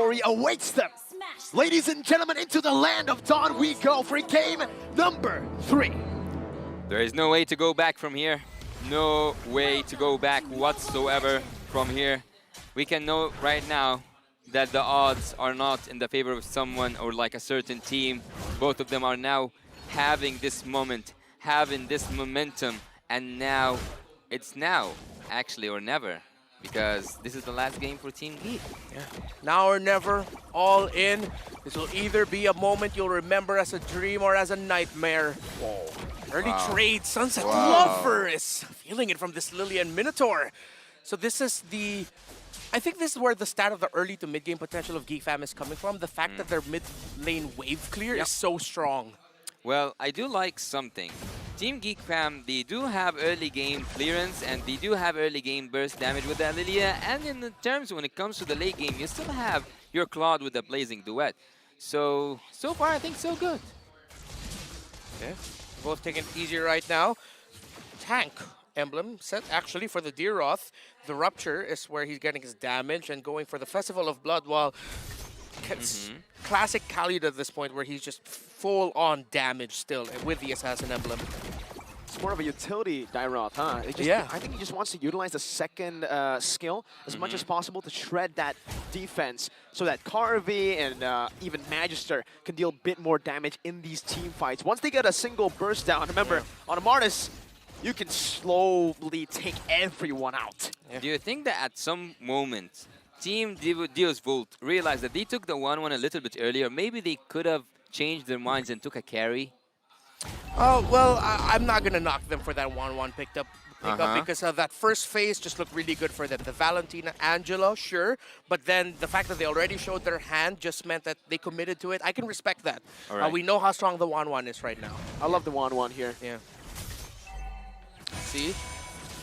Story awaits them. Ladies and gentlemen, into the land of Dawn we go for game number 3. There is no way to go back from here. No way to go back whatsoever from here. We can know right now that the odds are not in the favor of someone or like a certain team. Both of them are now having this moment, having this momentum, and now it's now, actually, or never. Because this is the last game for Team Geek. Yeah. Now or never, all in. This will either be a moment you'll remember as a dream or as a nightmare. Whoa. Early trade, Sunset Lover is feeling it from this Lillian Minotaur. So this is the... I think this is where the stat of the early to mid-game potential of Geek Fam is coming from. The fact that their mid-lane wave clear is so strong. Well, I do like something. Team Geek Fam, they do have early game clearance and they do have early game burst damage with the Lilia. And in the terms when it comes to the late game, you still have your Claude with the Blazing Duet. So far I think so good. Yeah, both taking it easy right now. Tank emblem set actually for the Deeroth. The Rupture is where he's getting his damage and going for the Festival of Blood while classic Khalid at this point where he's just full-on damage still with the Assassin emblem. It's more of a utility Dairoth, huh? I think he just wants to utilize the second skill as much as possible to shred that defense so that Carvey and even Magister can deal a bit more damage in these team fights. Once they get a single burst down, remember, on a Martis, you can slowly take everyone out. Do you think that at some moment, Team Deus Volt realized that they took the 1-1 a little bit earlier? Maybe they could have changed their minds and took a carry? Oh, well, I'm not going to knock them for that 1-1 pickup because that first phase just looked really good for them. The Valentina, Angela, sure, but then the fact that they already showed their hand just meant that they committed to it. I can respect that. Right. We know how strong the 1-1 is right now. I love the 1-1 here. Yeah. See?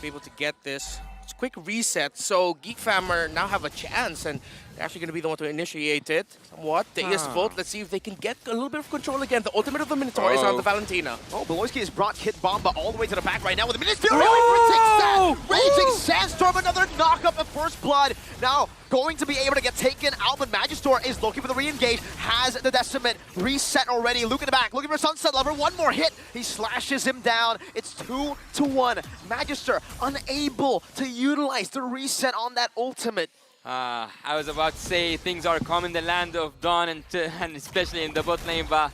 Be able to get this. It's quick reset, so Geek Fam now have a chance, and they're actually going to be the one to initiate it somewhat. Deus Volt, let's see if they can get a little bit of control again. The ultimate of the Minotaur is on the Valentina. Oh, Beloyski has brought Kid Bomba all the way to the back right now with a Ministerial that. Raging Sandstorm, another knock-up of First Blood. Now going to be able to get taken out, but Magister is looking for the re-engage, has the Decimate reset already. Luke in the back, looking for Sunset Lover, one more hit. He slashes him down. It's 2-1. Magister unable to utilize the reset on that ultimate. I was about to say things are calm in the land of Dawn and especially in the bot lane, but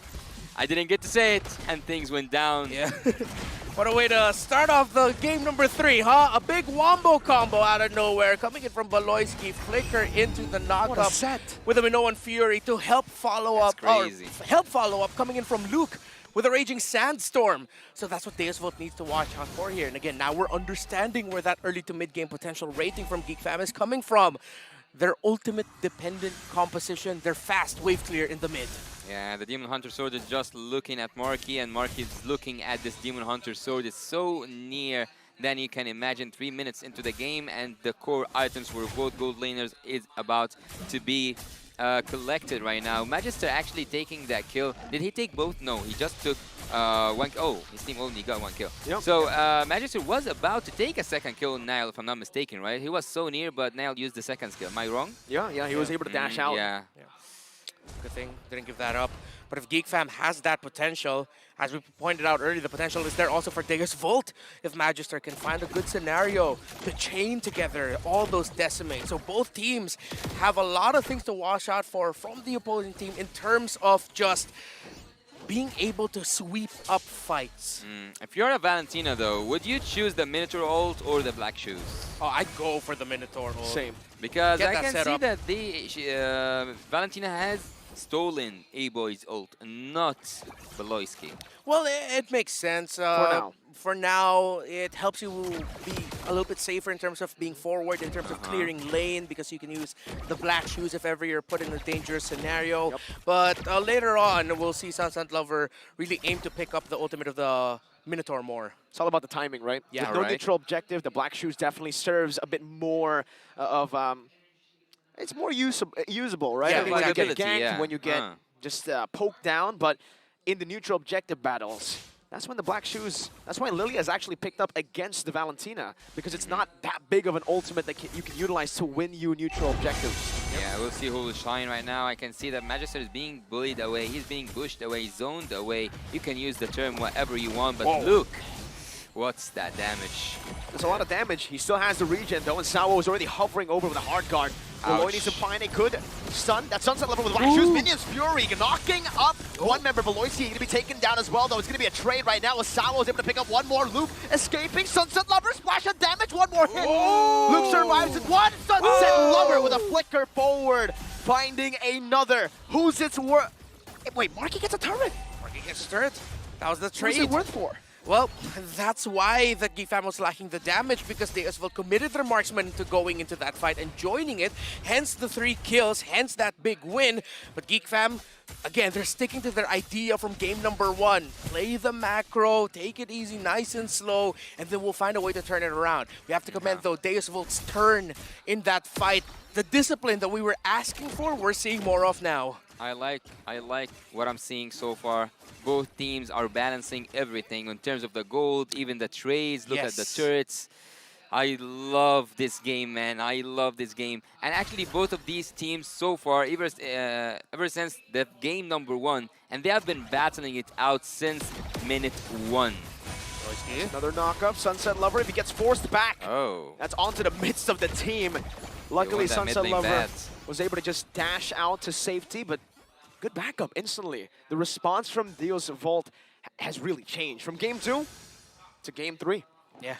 I didn't get to say it and things went down. Yeah. What a way to start off the game number 3, huh? A big wombo combo out of nowhere coming in from Beloyski. Flicker into the knockup with a Minoan Fury to help follow up. Crazy. Help follow up coming in from Luke with a Raging Sandstorm. So that's what Deus Volt needs to watch out for here. And again, now we're understanding where that early to mid-game potential rating from Geek Fam is coming from. Their ultimate dependent composition, their fast wave clear in the mid. Yeah, the Demon Hunter Sword is just looking at Marky, and Marky is looking at this Demon Hunter Sword. It's so near than you can imagine. 3 minutes into the game, and the core items for both gold laners is about to be collected right now. Magister actually taking that kill. Did he take both? No, he just took one. Oh, his team only got 1 kill. Yep. So Magister was about to take a second kill on Niall, if I'm not mistaken, right? He was so near, but Niall used the second skill. Am I wrong? Yeah, he was able to dash out. Yeah. Good thing, didn't give that up. But if Geek Fam has that potential, as we pointed out earlier, the potential is there also for Deus Volt. If Magister can find a good scenario to chain together all those decimates. So both teams have a lot of things to watch out for from the opposing team in terms of just being able to sweep up fights. If you're a Valentina, though, would you choose the Minotaur ult or the Black Shoes? Oh, I'd go for the Minotaur ult. Same. Because Get I that can set see up. that Valentina has stolen A-Boy's ult, not Beloyski. Well, it makes sense. For now, it helps you be a little bit safer in terms of being forward, in terms of clearing lane, because you can use the Black Shoes if ever you're put in a dangerous scenario. Yep. But later on, we'll see Sunset Lover really aim to pick up the ultimate of the Minotaur more. It's all about the timing, right? Yeah, With no right. neutral objective, the Black Shoes definitely serves a bit more of... it's more usable, right? Yeah, I mean, when you get exactly. ganked, Yeah. when you get just poked down, but in the neutral objective battles, That's when the Black Shoes, that's why Lilia is actually picked up against the Valentina, because it's not that big of an ultimate that you can utilize to win you neutral objectives. Yeah, we'll see who will shine right now. I can see that Magister is being bullied away. He's being pushed away, zoned away. You can use the term whatever you want, but look, what's that damage? There's a lot of damage. He still has the regen though, and Sawo is already hovering over with a hard guard. Veloy needs to find a good stun. That sunset level with Black Shoes. Minions Fury knocking up one member. Veloy going to be taken down as well, though. It's going to be a trade right now. Sawo is able to pick up one more. Luke escaping. Sunset Lover, splash of damage. One more hit. Luke survives with one. Sunset Lover with a flicker forward. Finding another. Who's its worth? Wait, Marky gets a turret. Marky gets a turret. That was the trade. What's it worth for? Well, that's why the Geek Fam was lacking the damage, because they as well committed their marksman into going into that fight and joining it. Hence the 3 kills, hence that big win. But Geek Fam, again, they're sticking to their idea from game number 1. Play the macro, take it easy, nice and slow, and then we'll find a way to turn it around. We have to commend, though, Deus Volt's turn in that fight. The discipline that we were asking for, we're seeing more of now. I like what I'm seeing so far. Both teams are balancing everything in terms of the gold, even the trades. Look at the turrets. I love this game, man. I love this game. And actually, both of these teams so far, ever since the game number 1, and they have been battling it out since minute 1. Another knock-up. Sunset Lover, if he gets forced back, that's onto the midst of the team. Luckily, Sunset Lover was able to just dash out to safety, but good backup instantly. The response from Deus Volt has really changed from game 2 to game 3. Yeah.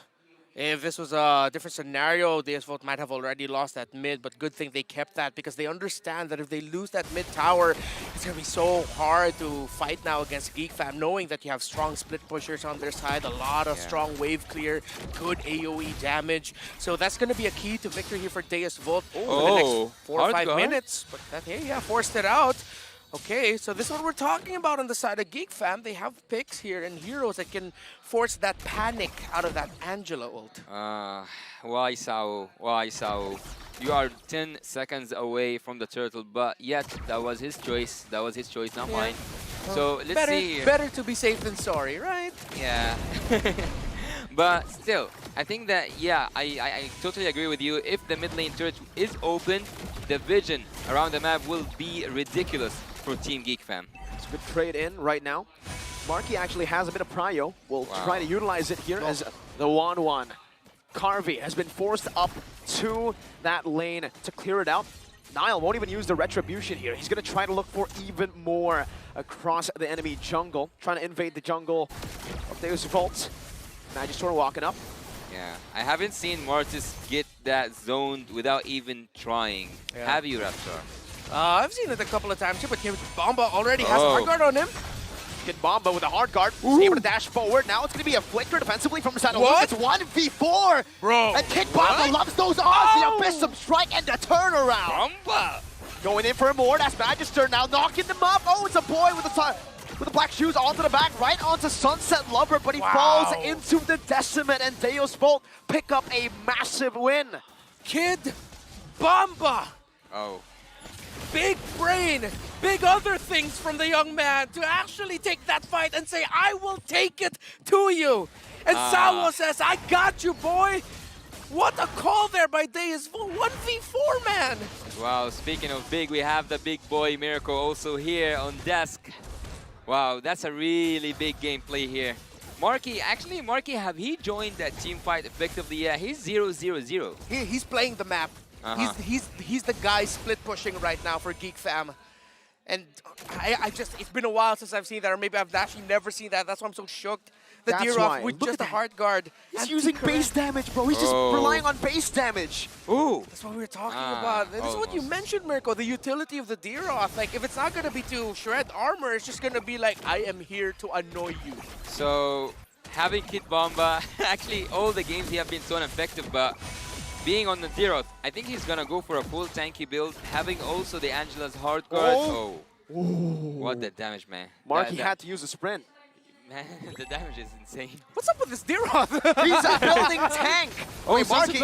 If this was a different scenario, Deus Volt might have already lost that mid, but good thing they kept that, because they understand that if they lose that mid tower, it's going to be so hard to fight now against Geek Fam, knowing that you have strong split pushers on their side, a lot of strong wave clear, good AoE damage. So that's going to be a key to victory here for Deus Volt for the next 4 or 5 minutes. But that, hey, forced it out. Okay, so this is what we're talking about on the side of Geek Fam. They have picks here and heroes that can force that panic out of that Angela ult. Why Sao? Why Sao? You are 10 seconds away from the turtle, but yet that was his choice. That was his choice, not mine. So let's see. Better to be safe than sorry, right? Yeah. But still, I think that, I totally agree with you. If the mid lane turret is open, the vision around the map will be ridiculous for Team Geek Fam. It's a good trade in right now. Marky actually has a bit of prio. We'll try to utilize it here as the 1-1. Carvey has been forced up to that lane to clear it out. Nile won't even use the retribution here. He's going to try to look for even more across the enemy jungle, trying to invade the jungle of Deus Volt. Magister walking up. Yeah, I haven't seen Mortis get that zoned without even trying. Have you, Raptor? I've seen it a couple of times too, but Bomba already has a hard guard on him. Kid Bomba with a hard guard, able to dash forward. Now it's going to be a flicker defensively from Santa Luke. It's 1v4. Bro. And Kid Bomba loves those odds. The Abyssum strike and the turnaround. Bomba. Going in for more. That's Magister now knocking them up. Oh, it's a boy with the Black Shoes onto the back, right onto Sunset Lover, but he falls into the Decimate, and Deus Volt pick up a massive win. Kid Bomba. Big brain, big other things from the young man to actually take that fight and say, I will take it to you. And Sawo says, I got you, boy. What a call there by Deus Volt. 1v4, man. Wow, speaking of big, we have the big boy Miracle also here on desk. Wow, that's a really big gameplay here. Marky, have he joined that team fight effectively? Yeah, he's 0-0-0. He's playing the map. He's the guy split pushing right now for Geek Fam. And it's been a while since I've seen that, or maybe I've actually never seen that. That's why I'm so shocked. The Deeroth with just a hard guard. He's using base damage, bro. He's just relying on base damage. That's what we were talking about. This is what you mentioned, Mirko, the utility of the Deeroth. Like, if it's not going to be to shred armor, it's just going to be like, I am here to annoy you. So, having Kid Bomba, actually, all the games he have been so ineffective, but being on the Deeroth, I think he's going to go for a full tanky build, having also the Angela's hard guard. What the damage, man. Marky had to use a sprint. Man, the damage is insane. What's up with this Deeroth? He's a building tank. Wait, Marky.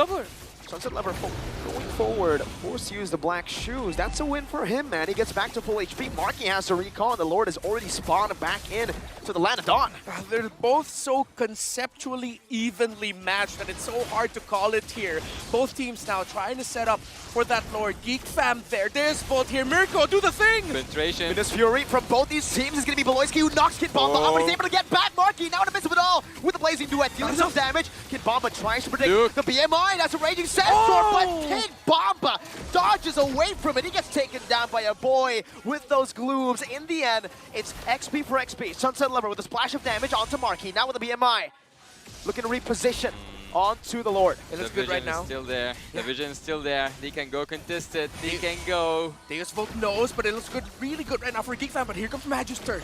Sunset Lover going forward, forced to use the black shoes. That's a win for him, man. He gets back to full HP. Marky has to recall, and the Lord has already spawned back in to the land of Dawn. They're both so conceptually evenly matched that it's so hard to call it here. Both teams now trying to set up for that Lord. Geek Fam there. There's Bolt here. Mirko, do the thing! Penetration. This Fury from both these teams is going to be Beloyski, who knocks Kid Bomba off, but he's able to get back Marky now in the midst of it all with the Blazing Duet, dealing some damage. Kid Bomba tries to predict the BMI. That's a Raging Sandstorm, but Kid Bomba dodges away from it. He gets taken down by a boy with those glooms. In the end, it's XP for XP. Sunset Lover with a splash of damage onto Marky, now with the BMI. Looking to reposition onto the Lord. It looks good right now. Still there. The vision is still there. They can go contest it. They can go. Deus Volt knows, but it looks good, really good right now for Geek Fam. But here comes Magister.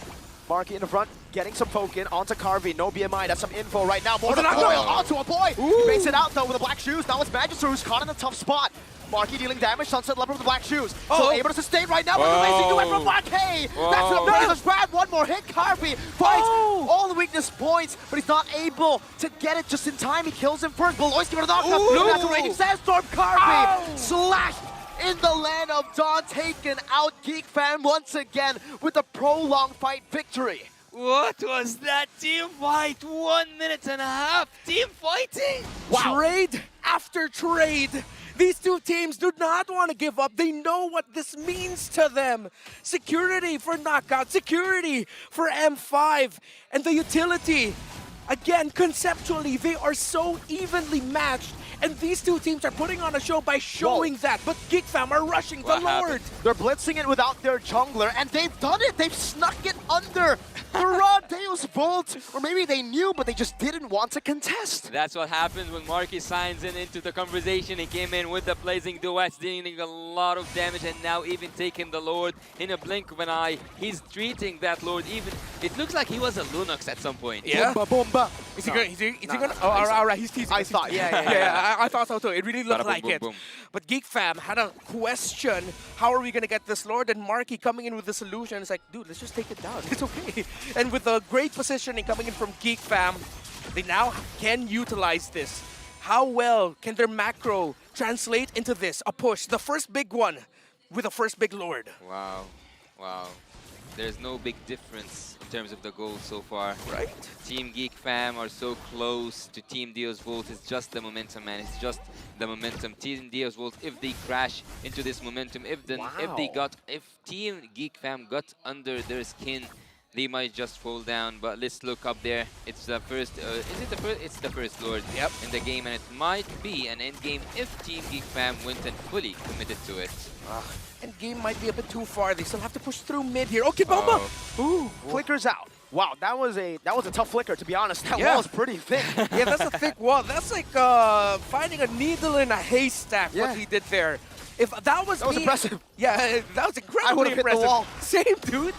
Marky in the front, getting some poke in onto Carvey. No BMI, that's some info right now. More the than knockdown. Coil onto a boy. He makes it out though with the black shoes. Now it's Magister who's caught in a tough spot. Marky dealing damage, Sunset Lover with the black shoes. So able to sustain right now with the Racing Duet from Marky. That's an amazing grab. One more hit. Carvey finds all the weakness points, but he's not able to get it just in time. He kills him first. Beloyski with a knockup. That's a Raging Sandstorm. Carvey slashed in the land of Dawn, taken out. Geek Fam once again with a prolonged fight victory. What was that team fight? 1 minute and a half team fighting. Wow. Trade after trade. These two teams do not want to give up. They know what this means to them. Security for Knockout, security for M5, and the utility. Again, conceptually, they are so evenly matched. And these two teams are putting on a show by showing that. But Geek Fam are rushing the Lord. They're blitzing it without their jungler, and they've done it. They've snuck it under the raw Deus Volt. Or maybe they knew, but they just didn't want to contest. That's what happens when Marky signs into the conversation. He came in with the Blazing Duets, dealing a lot of damage, and now even taking the Lord in a blink of an eye. He's treating that Lord even... It looks like he was a Lunox at some point. Yeah. Bomba, bomba. Is he gonna? Oh, all right, he's teasing. I thought, yeah. I thought so too. It really looked Bada like boom, it. boom, boom. But Geek Fam had a question. How are we gonna get this Lord? And Marky coming in with the solution. It's like, dude, let's just take it down. It's okay. And with a great positioning coming in from Geek Fam, they now can utilize this. How well can their macro translate into this? A push, the first big one, with the first big Lord. Wow. Wow. There's no big difference in terms of the goals so far. Right. Team Geek Fam are so close to Team Deus Volt. It's just the momentum, man. It's just the momentum. Team Deus Volt, if they crash into this momentum, if Team Geek Fam got under their skin, they might just fall down. But let's look up there. It's the first. Is it the first? It's the first Lord in the game, and it might be an end game if Team Geek Fam went and fully committed to it. And game might be a bit too far. They still have to push through mid here. Okay, Bomba. Ooh, flickers out. Wow, that was a tough flicker, to be honest. That wall is pretty thick. Yeah, that's a thick wall. That's like finding a needle in a haystack, what he did there. If that was was impressive. Yeah, that was incredibly I would have hit impressive. the wall. Same, dude.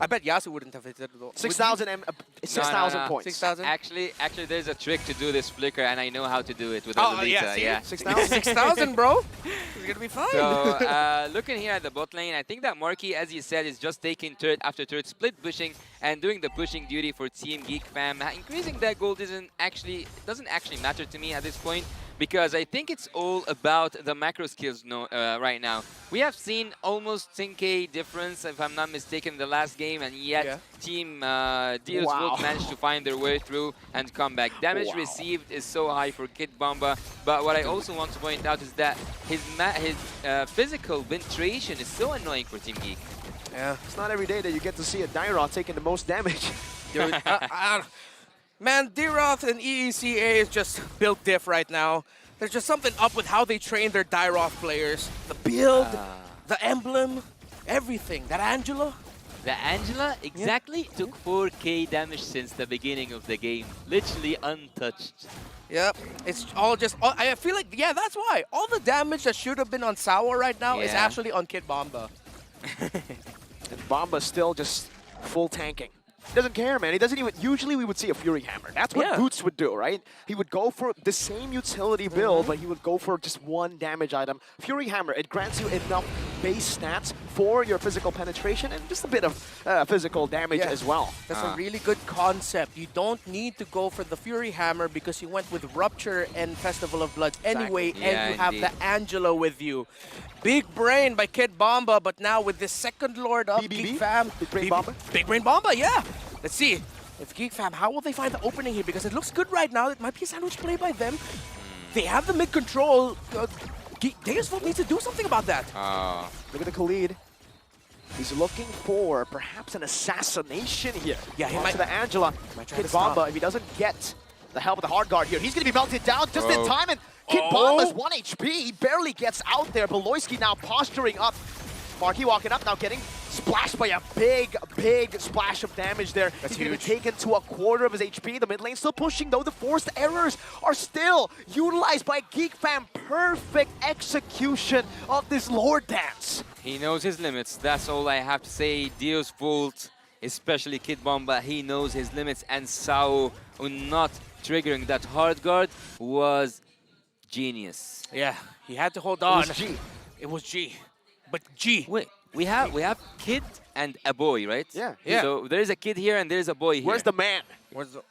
I bet Yasu wouldn't have hit the wall. 6,000 points. 6,000? Actually, there's a trick to do this flicker, and I know how to do it with Oh, Lolita. yeah, 6,000? 6,000, bro. It's gonna be fine. So, looking here at the bot lane, I think that Marky, as you said, is just taking turret after turret, split pushing, and doing the pushing duty for Team Geek Fam. Increasing that gold doesn't actually matter to me at this point, because I think it's all about the macro skills right now. We have seen almost 10k difference, if I'm not mistaken, in the last game, and yet Team Deus Volt managed to find their way through and come back. Damage received is so high for Kid Bomba, but what I also want to point out is that his physical penetration is so annoying for Team Geek. Yeah, it's not every day that you get to see a Dairon taking the most damage. Dude, man, D-Roth and EECA is just built diff right now. There's just something up with how they train their Dairoth players. The build, the emblem, everything. That Angela? The Angela exactly took 4k damage since the beginning of the game. Literally untouched. Yep, it's all just... I feel like, yeah, that's why. All the damage that should have been on Sour right now is actually on Kid Bomba. And Bomba's still just full tanking. He doesn't care, man. He doesn't even... Usually we would see a Fury Hammer. That's what Boots would do, right? He would go for the same utility build, but he would go for just one damage item. Fury Hammer, it grants you enough base stats for your physical penetration and just a bit of physical damage as well. That's a really good concept. You don't need to go for the Fury Hammer because you went with Rupture and Festival of Blood anyway, and you have the Angela with you. Big brain by Kid Bomba, but now with this second Lord of Geek Fam. Big Brain Bomba? Big Brain Bomba, yeah. Let's see. If Geek Fam, how will they find the opening here? Because it looks good right now. It might be a sandwich play by them. They have the mid control. Deus Volt needs to do something about that. Look at the Khalid. He's looking for perhaps an assassination here. Yeah, he might. To the Angela. Kid Bomba, if he doesn't get the help of the hard guard here, he's going to be melted down just in time. And Kid Bomba's 1 HP. He barely gets out there. Beloyski now posturing up. Marky walking up now, getting splashed by a big splash of damage there. He's going to be taken to a quarter of his HP. The mid lane still pushing, though. The forced errors are still utilized by Geek Fam. Perfect execution of this Lord Dance. He knows his limits. That's all I have to say. Deus Volt, especially Kid Bomba, he knows his limits. And Sao not triggering that hard guard was genius. Yeah, he had to hold on. It was G. It was G. But G. Wait, we have kid and a boy, right? Yeah. So there is a kid here and there is a boy here. Where's the man? Where's the...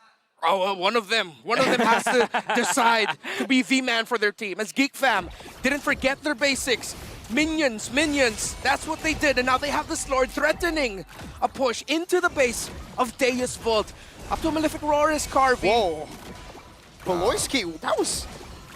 Oh, one of them. One of them has to decide to be the man for their team. As Geek Fam didn't forget their basics. Minions. That's what they did. And now they have this Lord threatening a push into the base of Deus Volt. Up to Malefic Roar's Carvey. Whoa. Beloyski, that was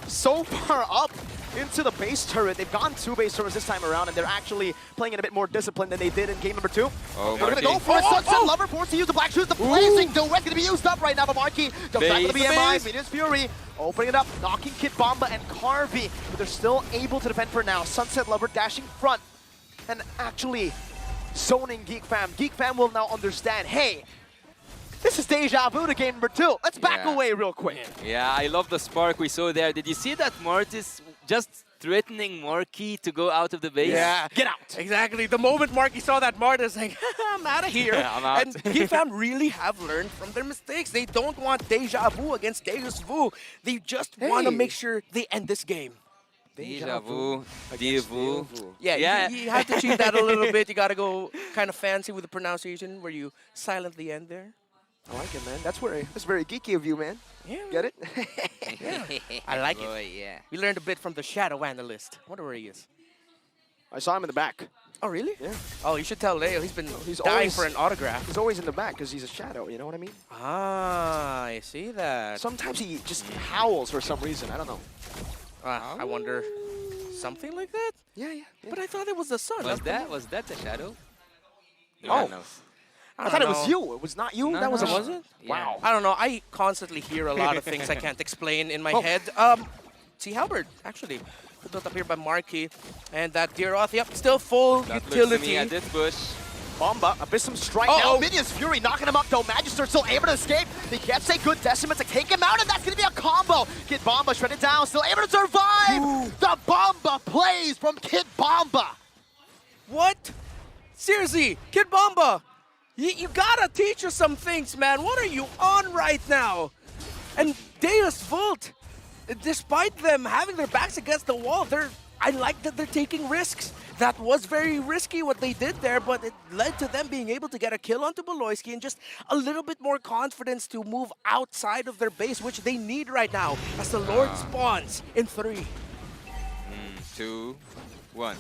so far up into the base turret. They've gone 2 base turrets this time around, and they're actually playing in a bit more discipline than they did in game number 2. Oh, they're going to go for it. Sunset Lover forced to use the black shoes. The blazing duet going to be used up right now. But Marky jumps back to the BMI. Minions Fury opening it up, knocking Kid Bomba and Carvey, but they're still able to defend for now. Sunset Lover dashing front and actually zoning Geek Fam. Geek Fam will now understand, hey, this is deja vu to game number 2. Let's back away real quick. Yeah, I love the spark we saw there. Did you see that Mortis just threatening Marky to go out of the base? Yeah. Get out. Exactly. The moment Marky saw that, Marta's like, I'm out of here. Yeah, I'm out. And Geek Fam really have learned from their mistakes. They don't want deja vu against Deus Vu. They just want to make sure they end this game. Deja vu, Devu. Yeah. You have to cheat that a little bit. You got to go kind of fancy with the pronunciation where you silently end there. I like it, man. That's very geeky of you, man. Yeah. Get it? Yeah. I like it. Boy, yeah. We learned a bit from the Shadow Analyst. I wonder where he is. I saw him in the back. Oh, really? Yeah. Oh, you should tell Leo. He's dying always for an autograph. He's always in the back because he's a shadow, you know what I mean? Ah, I see that. Sometimes he just howls for some reason. I don't know. I wonder. Something like that? Yeah. But I thought it was the sun. Was that the shadow? Oh. No. I thought it was you. It was not you. No, that was no. a Was it? Wow. I don't know. I constantly hear a lot of things I can't explain in my head. See Halberd, actually. Built up here by Marky. And that Deeroth, yep, still full That utility. looks to me at this bush. Bomba, Abyssum Strike now. Minions Fury knocking him up, though. Magister still able to escape. He gets a good decimate to take him out, and that's going to be a combo. Kid Bomba shredded down, still able to survive. The Bomba plays from Kid Bomba. What? Seriously, Kid Bomba, you gotta teach us some things, man. What are you on right now? And Deus Volt, despite them having their backs against the wall, I like that they're taking risks. That was very risky what they did there, but it led to them being able to get a kill onto Beloyski and just a little bit more confidence to move outside of their base, which they need right now as the Lord spawns in 3. 2, 1.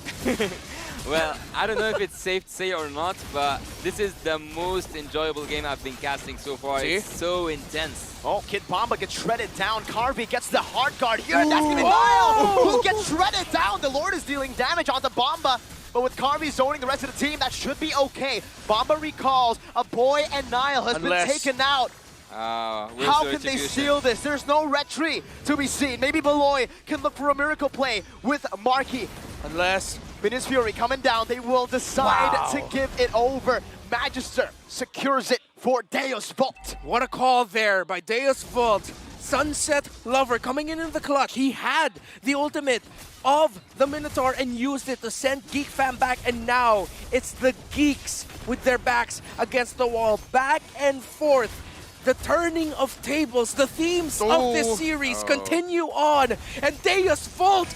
Well, I don't know if it's safe to say or not, but this is the most enjoyable game I've been casting so far. See? It's so intense. Oh, Kid Bomba gets shredded down. Carvey gets the hard guard here, and that's going to be Niall who gets shredded down. The Lord is dealing damage onto Bomba, but with Carvey zoning the rest of the team, that should be okay. Bomba recalls a boy, and Niall has been taken out. How can they steal this? There's no retreat to be seen. Maybe Beloy can look for a miracle play with Marky. Unless Minions Fury coming down, they will decide to give it over. Magister secures it for Deus Volt. What a call there by Deus Volt. Sunset Lover coming in the clutch. He had the ultimate of the Minotaur and used it to send Geek Fam back, and now it's the Geeks with their backs against the wall. Back and forth. The turning of tables, the themes of this series continue on. And Deus Volt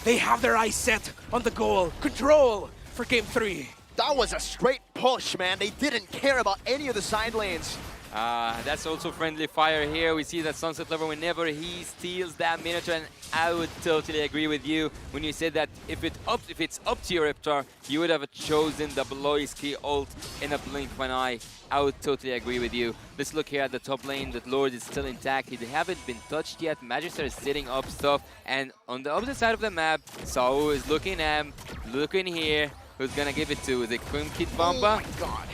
They have their eyes set on the goal. Control for Game 3. That was a straight push, man. They didn't care about any of the side lanes. That's also friendly fire here. We see that Sunset Lover, whenever he steals that Minotaur, and I would totally agree with you when you said that if it's up to your Reptar, you would have chosen the Bloisky ult in a blink of an eye. I would totally agree with you. Let's look here at the top lane. The Lord is still intact. They haven't been touched yet. Magister is setting up stuff, and on the opposite side of the map, Sao is looking at him, looking here. Who's gonna give it to? Is it Kid Bamba? Oh my god.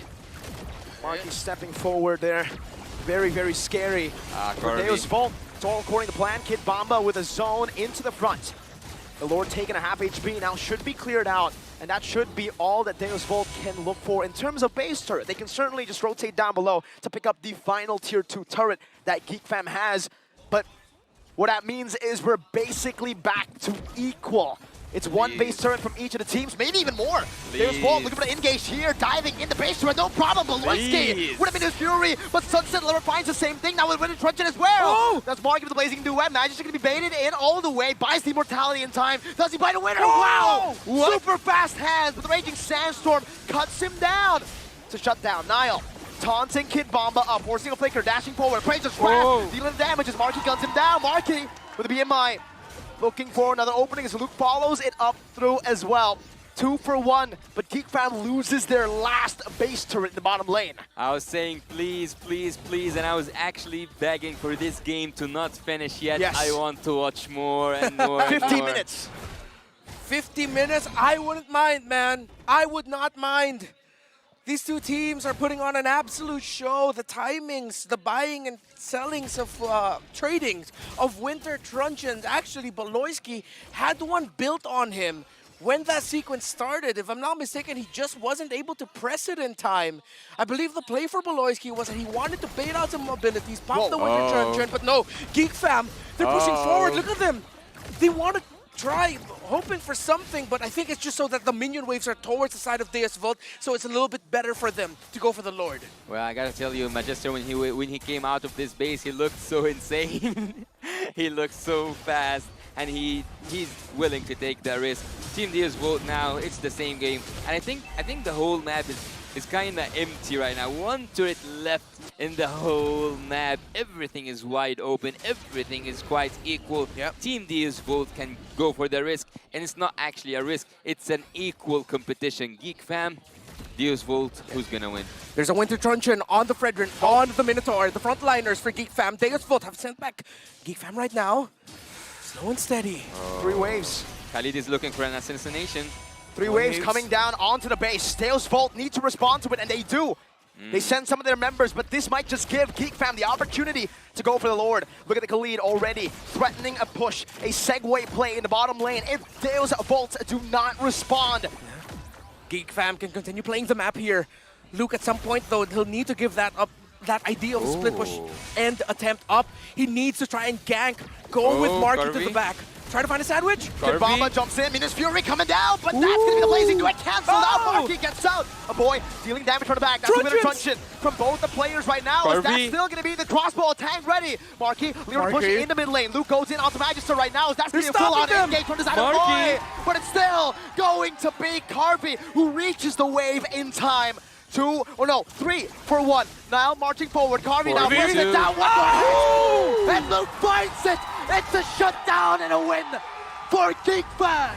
Marky stepping forward there. Very, very scary. For Deus Volt, it's all according to plan. Kid Bamba with a zone into the front. The Lord taking a half HP now should be cleared out, and that should be all that Deus Volt can look for in terms of base turret. They can certainly just rotate down below to pick up the final tier 2 turret that Geek Fam has, but what that means is we're basically back to equal. It's one base turret from each of the teams, maybe even more. There's Walt looking for the engage here, diving in the base turret, no problem. Bloisky would have been his Fury, but Sunset Lover finds the same thing now with Winter Truncheon as well. Oh! That's Marky with the Blazing Duet. Magister going to be baited in all the way, buys the immortality in time. Does he bite a winner? Wow! Super fast hands, but the Raging Sandstorm cuts him down to shut down Nile. Taunting Kid Bamba up, forcing a flicker, dashing forward, Praise his wrath, dealing damage as Marky guns him down. Marky with a BMI. Looking for another opening as Luke follows it up through as well. 2 for 1, but Geek Fam loses their last base turret in the bottom lane. I was saying please, please, please, and I was actually begging for this game to not finish yet. Yes. I want to watch more and more. 15 minutes. 50 minutes? I wouldn't mind, man. I would not mind. These two teams are putting on an absolute show. The timings, the buying and sellings of tradings of Winter Truncheons. Actually, Bloisky had one built on him when that sequence started. If I'm not mistaken, he just wasn't able to press it in time. I believe the play for Bloisky was that he wanted to bait out some mobilities, pop the Winter Truncheon, but no. Geek Fam, they're pushing forward. Look at them. They want to try, hoping for something, but I think it's just so that the minion waves are towards the side of Deus Volt, so it's a little bit better for them to go for the Lord. Well, I gotta tell you, Magister, when he came out of this base, he looked so insane. He looked so fast, and he's willing to take the risk. Team Deus Volt now, it's the same game, and I think the whole map is kind of empty right now. One turret left in the whole map. Everything is wide open. Everything is quite equal. Yep. Team Deus Volt can go for the risk, and it's not actually a risk. It's an equal competition. Geek Fam, Deus Volt, who's gonna win? There's a Winter Truncheon on the Fredrin, on the Minotaur. The frontliners for Geek Fam. Deus Volt have sent back Geek Fam right now. Slow and steady. 3 waves. Khalid is looking for an assassination. 3 waves coming down onto the base. Deus Volt need to respond to it, and they do. They send some of their members, but this might just give Geek Fam the opportunity to go for the Lord. Look at the Khalid already threatening a push, a segue play in the bottom lane if Deus Volt do not respond. Geek Fam can continue playing the map here. Luke, at some point, though, he'll need to give that up. That idea of a split push and attempt up. He needs to try and gank, go with Marky to the back. Try to find a sandwich. Kid Bamba jumps in, Minus Fury coming down, but that's going to be the Blazing Duet canceled out. Marky gets out. A boy dealing damage from the back. That's a Winter Truncheon from both the players right now. Is that still going to be the crossbow tank ready? Marky, Leon pushing in the mid lane. Luke goes in onto Magister right now. Is that going to be a full-on engage from the side of Boy? But it's still going to be Carby who reaches the wave in time. 3 for 1. Now marching forward. Carby now brings it down. And Luke finds it. It's a shutdown and a win for Geek Fam.